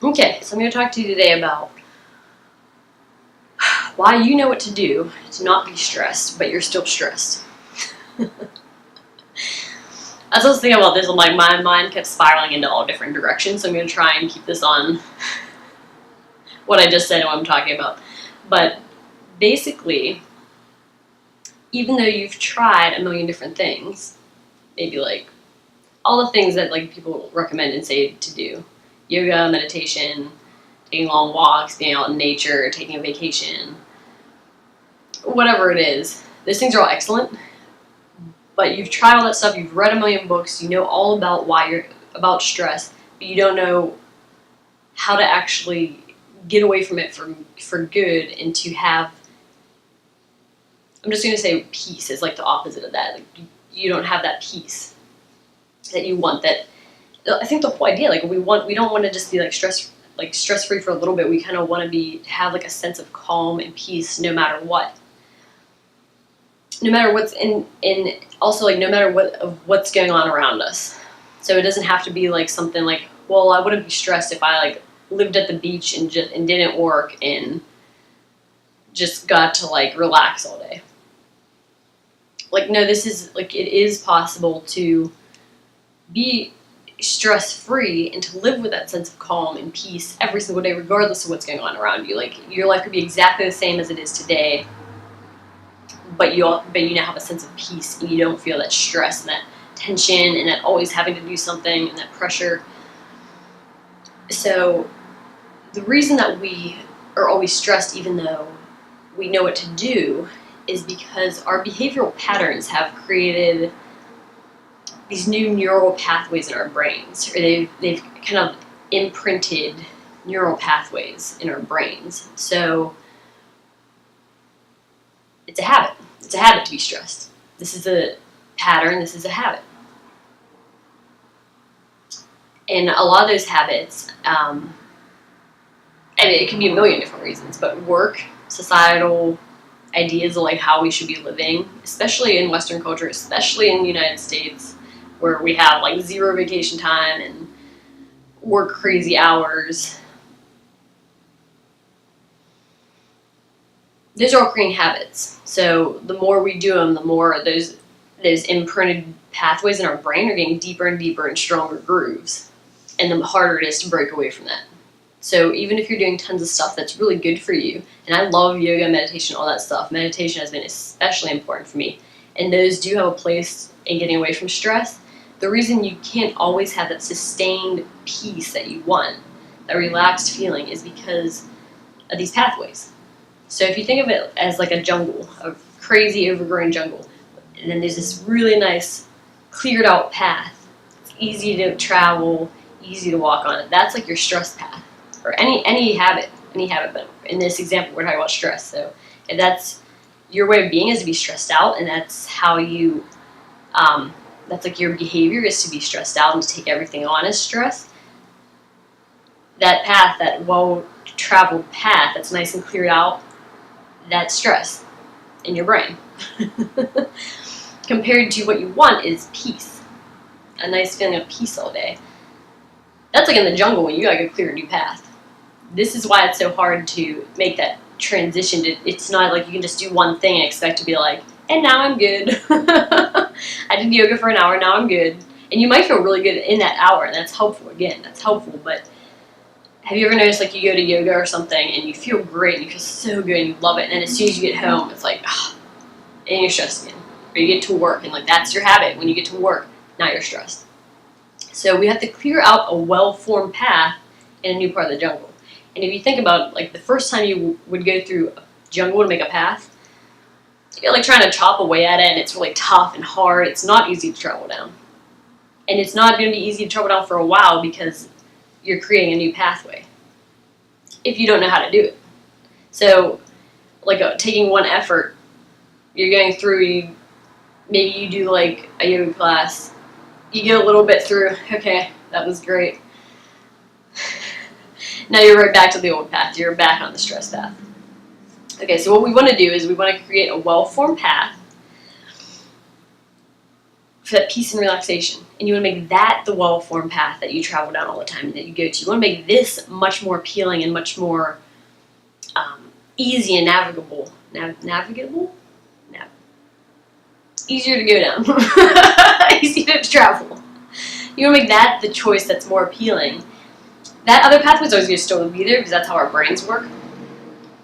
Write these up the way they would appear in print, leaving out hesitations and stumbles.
Okay, so I'm going to talk to you today about why you know what to do to not be stressed, but you're still stressed. As I was thinking about this, I'm like, my mind kept spiraling into all different directions, so I'm going to try and keep this on what I just said and what I'm talking about. But basically, even though you've tried a million different things, maybe like all the things that like people recommend and say to do, yoga, meditation, taking long walks, being out in nature, taking a vacation, whatever it is, those things are all excellent. But you've tried all that stuff, you've read a million books, you know all about why you're about stress, but you don't know how to actually get away from it for good and to have, I'm just going to say peace is like the opposite of that. Like you don't have that peace that you want. That I think the whole idea, like we don't want to just be like stress free for a little bit. We kind of want to have like a sense of calm and peace no matter what. No matter what's in also like no matter what's going on around us. So it doesn't have to be like something like, well, I wouldn't be stressed if I like lived at the beach and didn't work and just got to like relax all day. Like, no, this is like, it is possible to be stress free and to live with that sense of calm and peace every single day, regardless of what's going on around you. Like your life could be exactly the same as it is today, but you now have a sense of peace and you don't feel that stress and that tension and that always having to do something and that pressure. So the reason that we are always stressed even though we know what to do is because our behavioral patterns have created these new neural pathways in our brains, or they've kind of imprinted neural pathways in our brains. So it's a habit. It's a habit to be stressed. This is a pattern. This is a habit. And a lot of those habits, I mean, it can be a million different reasons, but work, societal ideas of like how we should be living, especially in Western culture, especially in the United States, where we have like zero vacation time and work crazy hours. Those are all creating habits. So the more we do them, the more those imprinted pathways in our brain are getting deeper and deeper and stronger grooves. And the harder it is to break away from that. So even if you're doing tons of stuff that's really good for you, and I love yoga, meditation, all that stuff, meditation has been especially important for me, and those do have a place in getting away from stress. The reason you can't always have that sustained peace that you want, that relaxed feeling, is because of these pathways. So if you think of it as like a jungle, a crazy overgrown jungle, and then there's this really nice cleared out path. It's easy to travel, easy to walk on it. That's like your stress path. Or any habit, but in this example we're talking about stress. So if that's your way of being, is to be stressed out, and that's how you, that's like your behavior is to be stressed out and to take everything on as stress. That path, that well-traveled path that's nice and cleared out, that's stress in your brain. Compared to what you want is peace. A nice feeling of peace all day. That's like in the jungle when you gotta go clear a new path. This is why it's so hard to make that transition. It's not like you can just do one thing and expect to be like, and now I'm good. I did yoga for an hour, now I'm good. And you might feel really good in that hour, and that's helpful. Again, that's helpful, but have you ever noticed like you go to yoga or something and you feel great and you feel so good and you love it, and then as soon as you get home, it's like, and you're stressed again. Or you get to work and like that's your habit. When you get to work, now you're stressed. So we have to clear out a well-formed path in a new part of the jungle. And if you think about like the first time you would go through a jungle to make a path, you're like trying to chop away at it, and it's really tough and hard. It's not easy to travel down. And it's not going to be easy to travel down for a while because you're creating a new pathway if you don't know how to do it. So like taking one effort, you're going through, maybe you do like a yoga class, you get a little bit through, okay, that was great. Now you're right back to the old path. You're back on the stress path. Okay, so what we want to do is we want to create a well-formed path for that peace and relaxation. And you want to make that the well-formed path that you travel down all the time and that you go to. You want to make this much more appealing and much more easy and navigable. Navigable? Easier to go down. Easier to travel. You want to make that the choice that's more appealing. That other pathway is always going to still be there because that's how our brains work.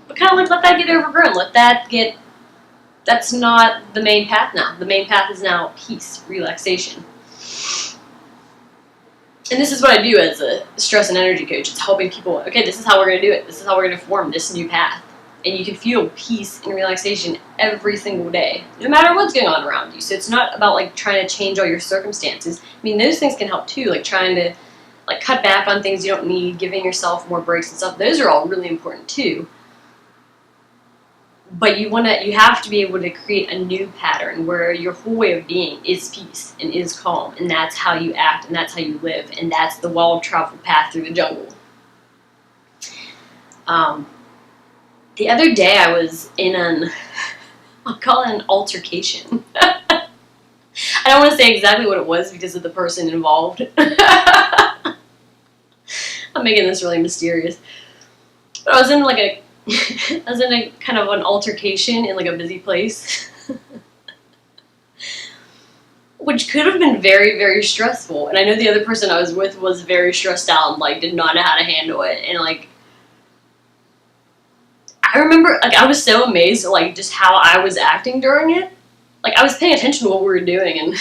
But kind of like let that get overgrown. Let that get... That's not the main path now. The main path is now peace, relaxation. And this is what I do as a stress and energy coach. It's helping people, okay, this is how we're going to do it. This is how we're going to form this new path. And you can feel peace and relaxation every single day, no matter what's going on around you. So it's not about like trying to change all your circumstances. I mean, those things can help too, like trying to like cut back on things you don't need, giving yourself more breaks and stuff. Those are all really important too. But you have to be able to create a new pattern where your whole way of being is peace and is calm, and that's how you act and that's how you live, and that's the well-traveled path through the jungle. The other day I was in I'll call it an altercation. I don't want to say exactly what it was because of the person involved. I'm making this really mysterious. But I was in like a kind of an altercation in like a busy place. Which could have been very, very stressful. And I know the other person I was with was very stressed out and like did not know how to handle it. And like I remember like I was so amazed at like just how I was acting during it. Like I was paying attention to what we were doing and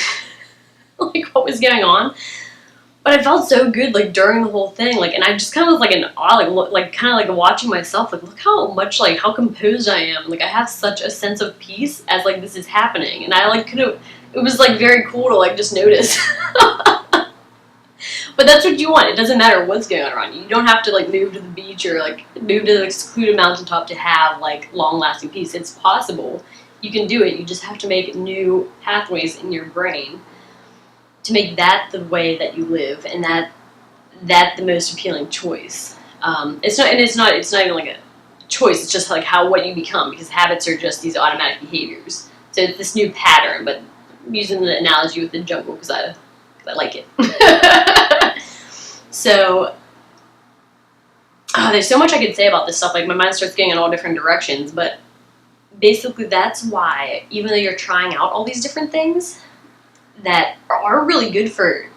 like what was going on. But I felt so good, like, during the whole thing, like, and I just kind of was, like, in awe, like, kind of, like, watching myself, like, look how much, like, how composed I am, like, I have such a sense of peace as, like, this is happening, and I, like, it was, like, very cool to, like, just notice. But that's what you want. It doesn't matter what's going on around you. You don't have to, like, move to the beach or, like, move to the secluded mountaintop to have, like, long-lasting peace. It's possible. You can do it. You just have to make new pathways in your brain to make that the way that you live, and that the most appealing choice. It's not even like a choice. It's just like what you become, because habits are just these automatic behaviors. So it's this new pattern. But I'm using the analogy with the jungle because I like it. So there's so much I could say about this stuff. Like my mind starts getting in all different directions. But basically, that's why even though you're trying out all these different things that are really good for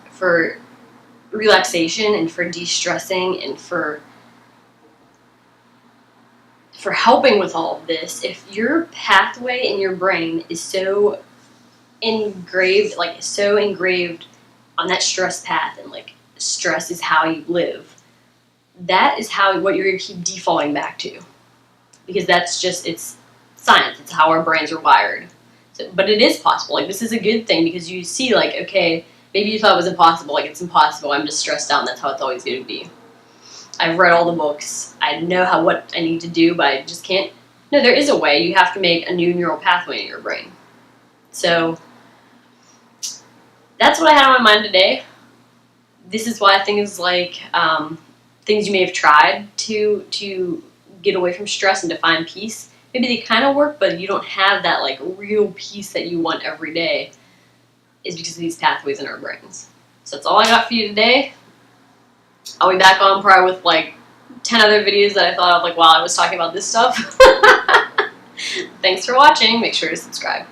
relaxation and for de-stressing and for helping with all of this, if your pathway in your brain is so engraved on that stress path, and like stress is how you live, that is what you're going to keep defaulting back to, because that's just, it's science, it's how our brains are wired. But it is possible. Like, this is a good thing because you see, like, okay, maybe you thought it was impossible. Like, it's impossible. I'm just stressed out, and that's how it's always going to be. I've read all the books. I know what I need to do, but I just can't. No, there is a way. You have to make a new neural pathway in your brain. So that's what I had on my mind today. This is why things like things you may have tried to get away from stress and to find peace, maybe they kind of work, but you don't have that like real peace that you want every day, is because of these pathways in our brains. So that's all I got for you today. I'll be back on probably with like 10 other videos that I thought of like while I was talking about this stuff. Thanks for watching. Make sure to subscribe.